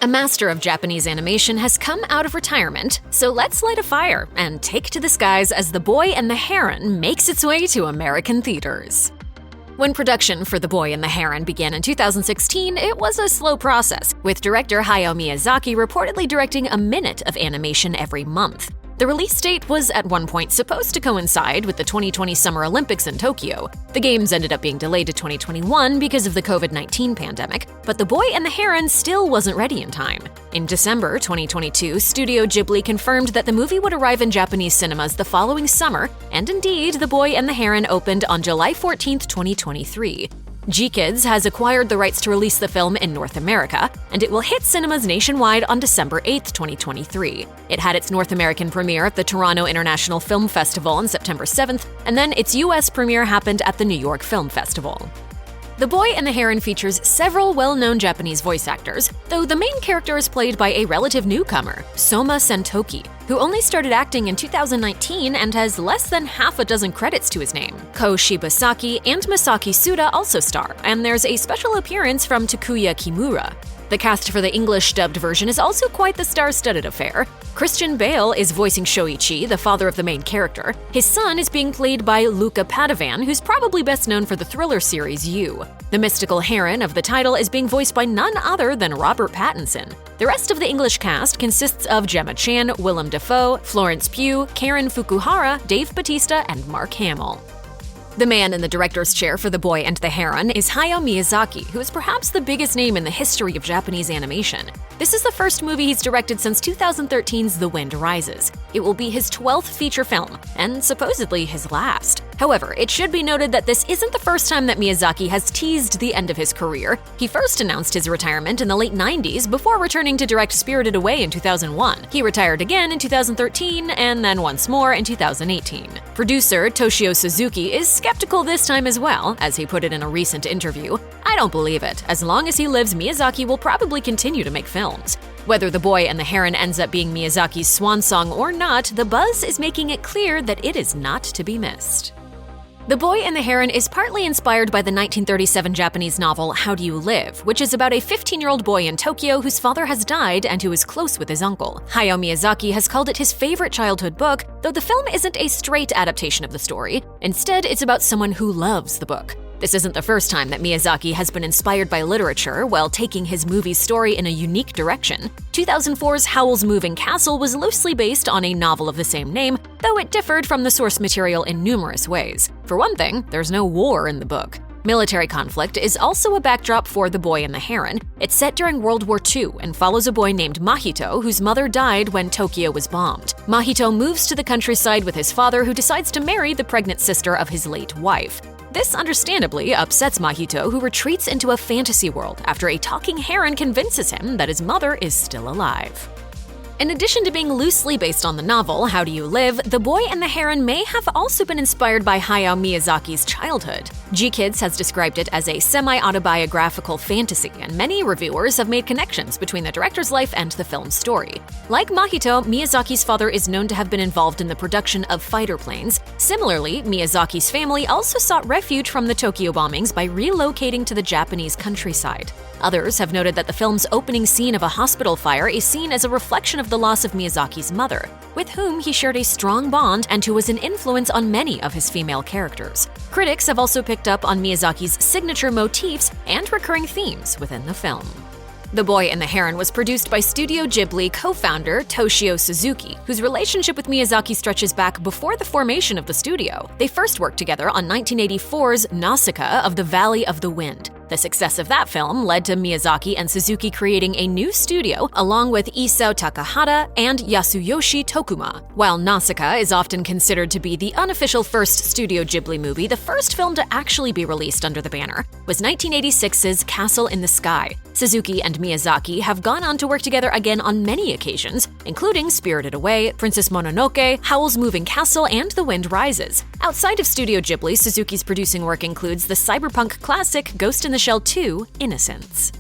A master of Japanese animation has come out of retirement, so let's light a fire and take to the skies as The Boy and the Heron makes its way to American theaters. When production for The Boy and the Heron began in 2016, it was a slow process, with director Hayao Miyazaki reportedly directing a minute of animation every month. The release date was at one point supposed to coincide with the 2020 Summer Olympics in Tokyo. The games ended up being delayed to 2021 because of the COVID-19 pandemic, but The Boy and the Heron still wasn't ready in time. In December 2022, Studio Ghibli confirmed that the movie would arrive in Japanese cinemas the following summer, and indeed, The Boy and the Heron opened on July 14, 2023. G-Kids has acquired the rights to release the film in North America, and it will hit cinemas nationwide on December 8, 2023. It had its North American premiere at the Toronto International Film Festival on September 7th, and then its US premiere happened at the New York Film Festival. The Boy and the Heron features several well-known Japanese voice actors, though the main character is played by a relative newcomer, Soma Sentoki, who only started acting in 2019 and has less than half a dozen credits to his name. Ko Shibasaki and Masaki Suda also star, and there's a special appearance from Takuya Kimura. The cast for the English-dubbed version is also quite the star-studded affair. Christian Bale is voicing Shoichi, the father of the main character. His son is being played by Luca Padovan, who's probably best known for the thriller series You. The mystical Heron of the title is being voiced by none other than Robert Pattinson. The rest of the English cast consists of Gemma Chan, Willem Dafoe, Florence Pugh, Karen Fukuhara, Dave Bautista, and Mark Hamill. The man in the director's chair for The Boy and the Heron is Hayao Miyazaki, who is perhaps the biggest name in the history of Japanese animation. This is the first movie he's directed since 2013's The Wind Rises. It will be his 12th feature film, and supposedly his last. However, it should be noted that this isn't the first time that Miyazaki has teased the end of his career. He first announced his retirement in the late 90s before returning to direct Spirited Away in 2001. He retired again in 2013 and then once more in 2018. Producer Toshio Suzuki is skeptical this time as well, as he put it in a recent interview. "I don't believe it. As long as he lives, Miyazaki will probably continue to make films." Whether The Boy and the Heron ends up being Miyazaki's swan song or not, the buzz is making it clear that it is not to be missed. The Boy and the Heron is partly inspired by the 1937 Japanese novel How Do You Live, which is about a 15-year-old boy in Tokyo whose father has died and who is close with his uncle. Hayao Miyazaki has called it his favorite childhood book, though the film isn't a straight adaptation of the story. Instead, it's about someone who loves the book. This isn't the first time that Miyazaki has been inspired by literature while taking his movie's story in a unique direction. 2004's Howl's Moving Castle was loosely based on a novel of the same name, though it differed from the source material in numerous ways. For one thing, there's no war in the book. Military conflict is also a backdrop for The Boy and the Heron. It's set during World War II and follows a boy named Mahito whose mother died when Tokyo was bombed. Mahito moves to the countryside with his father, who decides to marry the pregnant sister of his late wife. This understandably upsets Mahito, who retreats into a fantasy world after a talking heron convinces him that his mother is still alive. In addition to being loosely based on the novel How Do You Live, The Boy and the Heron may have also been inspired by Hayao Miyazaki's childhood. G-Kids has described it as a semi-autobiographical fantasy, and many reviewers have made connections between the director's life and the film's story. Like Mahito, Miyazaki's father is known to have been involved in the production of fighter planes. Similarly, Miyazaki's family also sought refuge from the Tokyo bombings by relocating to the Japanese countryside. Others have noted that the film's opening scene of a hospital fire is seen as a reflection of the loss of Miyazaki's mother, with whom he shared a strong bond and who was an influence on many of his female characters. Critics have also picked up on Miyazaki's signature motifs and recurring themes within the film. The Boy and the Heron was produced by Studio Ghibli co-founder Toshio Suzuki, whose relationship with Miyazaki stretches back before the formation of the studio. They first worked together on 1984's Nausicaa of the Valley of the Wind. The success of that film led to Miyazaki and Suzuki creating a new studio along with Isao Takahata and Yasuyoshi Tokuma. While Nausicaa is often considered to be the unofficial first Studio Ghibli movie, the first film to actually be released under the banner was 1986's Castle in the Sky. Suzuki and Miyazaki have gone on to work together again on many occasions, including Spirited Away, Princess Mononoke, Howl's Moving Castle, and The Wind Rises. Outside of Studio Ghibli, Suzuki's producing work includes the cyberpunk classic Ghost in the Shell 2: Innocence.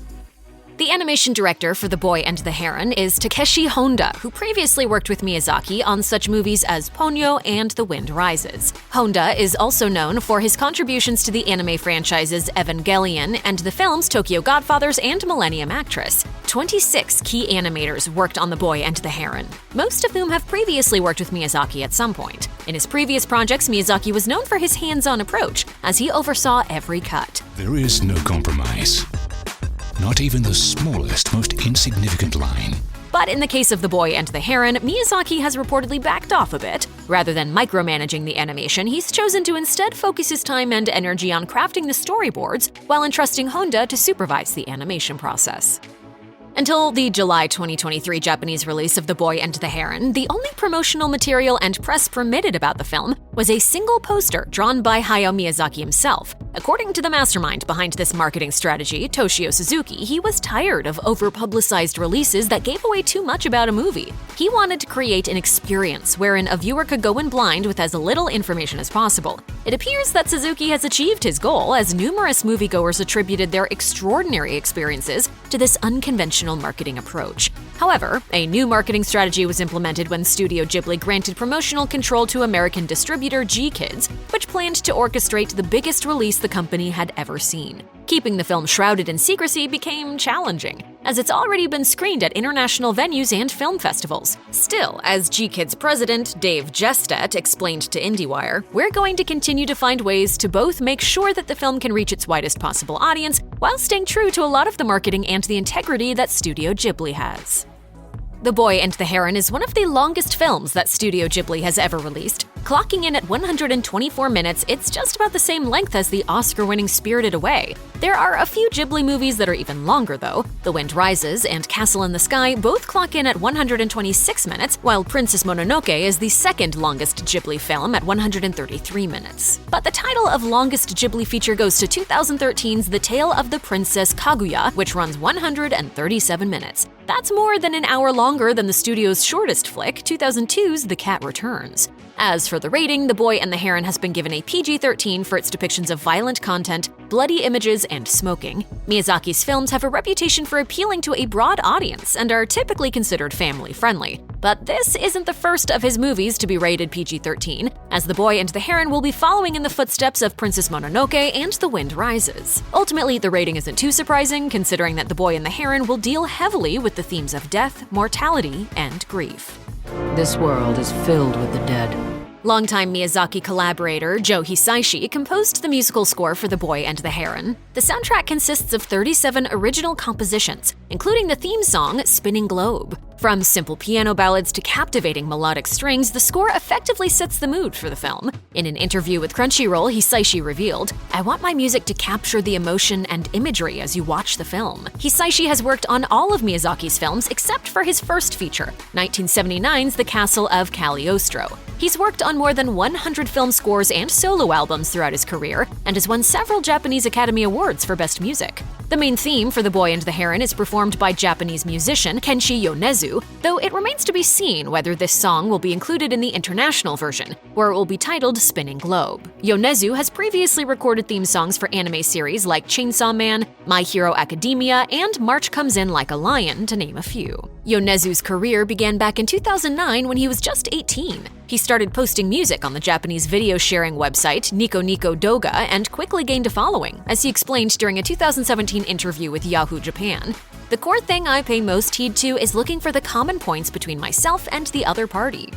The animation director for The Boy and the Heron is Takeshi Honda, who previously worked with Miyazaki on such movies as Ponyo and The Wind Rises. Honda is also known for his contributions to the anime franchises Evangelion and the films Tokyo Godfathers and Millennium Actress. 26 key animators worked on The Boy and the Heron, most of whom have previously worked with Miyazaki at some point. In his previous projects, Miyazaki was known for his hands-on approach, as he oversaw every cut. There is no compromise. Not even the smallest, most insignificant line. But in the case of The Boy and the Heron, Miyazaki has reportedly backed off a bit. Rather than micromanaging the animation, he's chosen to instead focus his time and energy on crafting the storyboards while entrusting Honda to supervise the animation process. Until the July 2023 Japanese release of The Boy and the Heron, the only promotional material and press permitted about the film was a single poster drawn by Hayao Miyazaki himself. According to the mastermind behind this marketing strategy, Toshio Suzuki, he was tired of over-publicized releases that gave away too much about a movie. He wanted to create an experience wherein a viewer could go in blind with as little information as possible. It appears that Suzuki has achieved his goal, as numerous moviegoers attributed their extraordinary experiences to this unconventional marketing approach. However, a new marketing strategy was implemented when Studio Ghibli granted promotional control to American distributor G-Kids, which planned to orchestrate the biggest release the company had ever seen. Keeping the film shrouded in secrecy became challenging, as it's already been screened at international venues and film festivals. Still, as G-Kids president Dave Gestet explained to IndieWire, we're going to continue to find ways to both make sure that the film can reach its widest possible audience while staying true to a lot of the marketing and the integrity that Studio Ghibli has. The Boy and the Heron is one of the longest films that Studio Ghibli has ever released. Clocking in at 124 minutes, it's just about the same length as the Oscar-winning Spirited Away. There are a few Ghibli movies that are even longer, though. The Wind Rises and Castle in the Sky both clock in at 126 minutes, while Princess Mononoke is the second longest Ghibli film at 133 minutes. But the title of longest Ghibli feature goes to 2013's The Tale of the Princess Kaguya, which runs 137 minutes. That's more than an hour longer than the studio's shortest flick, 2002's The Cat Returns. As for the rating, The Boy and the Heron has been given a PG-13 for its depictions of violent content, bloody images, and smoking. Miyazaki's films have a reputation for appealing to a broad audience and are typically considered family-friendly. But this isn't the first of his movies to be rated PG-13, as The Boy and the Heron will be following in the footsteps of Princess Mononoke and The Wind Rises. Ultimately, the rating isn't too surprising, considering that The Boy and the Heron will deal heavily with the themes of death, mortality, and grief. This world is filled with the dead. Longtime Miyazaki collaborator Joe Hisaishi composed the musical score for The Boy and the Heron. The soundtrack consists of 37 original compositions, including the theme song Spinning Globe. From simple piano ballads to captivating melodic strings, the score effectively sets the mood for the film. In an interview with Crunchyroll, Hisaishi revealed, "I want my music to capture the emotion and imagery as you watch the film." Hisaishi has worked on all of Miyazaki's films except for his first feature, 1979's The Castle of Cagliostro. He's worked on more than 100 film scores and solo albums throughout his career, and has won several Japanese Academy Awards for Best Music. The main theme for The Boy and the Heron is performed by Japanese musician Kenshi Yonezu, though it remains to be seen whether this song will be included in the international version, where it will be titled Spinning Globe. Yonezu has previously recorded theme songs for anime series like Chainsaw Man, My Hero Academia, and March Comes In Like a Lion, to name a few. Yonezu's career began back in 2009 when he was just 18. He started posting music on the Japanese video sharing website Nico Nico Doga and quickly gained a following, as he explained during a 2017 interview with Yahoo Japan. "The core thing I pay most heed to is looking for the common points between myself and the other party."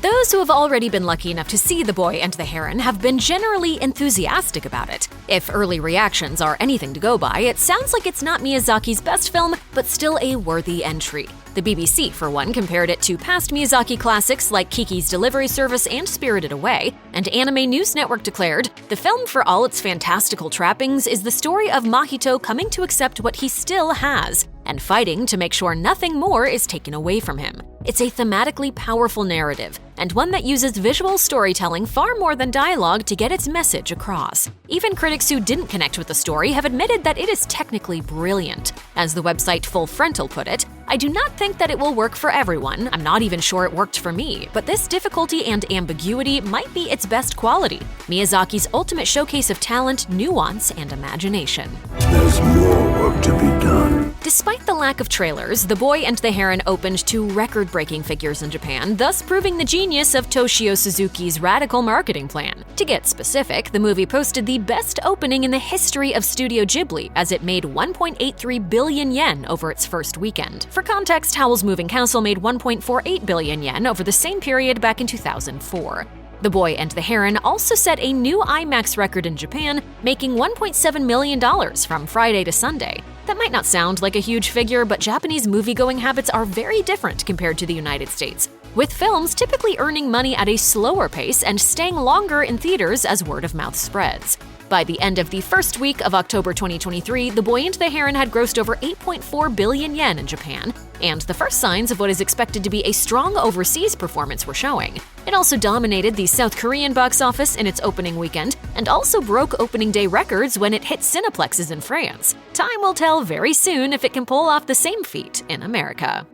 Those who have already been lucky enough to see The Boy and the Heron have been generally enthusiastic about it. If early reactions are anything to go by, it sounds like it's not Miyazaki's best film, but still a worthy entry. The BBC, for one, compared it to past Miyazaki classics like Kiki's Delivery Service and Spirited Away, and Anime News Network declared, "The film, for all its fantastical trappings, is the story of Mahito coming to accept what he still has, and fighting to make sure nothing more is taken away from him. It's a thematically powerful narrative, and one that uses visual storytelling far more than dialogue to get its message across. Even critics who didn't connect with the story have admitted that it is technically brilliant. As the website Full Frontal put it, I do not think that it will work for everyone. I'm not even sure it worked for me, but this difficulty and ambiguity might be its best quality. Miyazaki's ultimate showcase of talent, nuance, and imagination. There's more work to be done. Despite the lack of trailers, The Boy and the Heron opened to record-breaking figures in Japan, thus proving the genius of Toshio Suzuki's radical marketing plan. To get specific, the movie posted the best opening in the history of Studio Ghibli, as it made 1.83 billion yen over its first weekend. For context, Howl's Moving Castle made 1.48 billion yen over the same period back in 2004. The Boy and the Heron also set a new IMAX record in Japan, making $1.7 million from Friday to Sunday. That might not sound like a huge figure, but Japanese movie-going habits are very different compared to the United States, with films typically earning money at a slower pace and staying longer in theaters as word of mouth spreads. By the end of the first week of October 2023, The Boy and the Heron had grossed over 8.4 billion yen in Japan, and the first signs of what is expected to be a strong overseas performance were showing. It also dominated the South Korean box office in its opening weekend, and also broke opening day records when it hit Cineplexes in France. Time will tell very soon if it can pull off the same feat in America.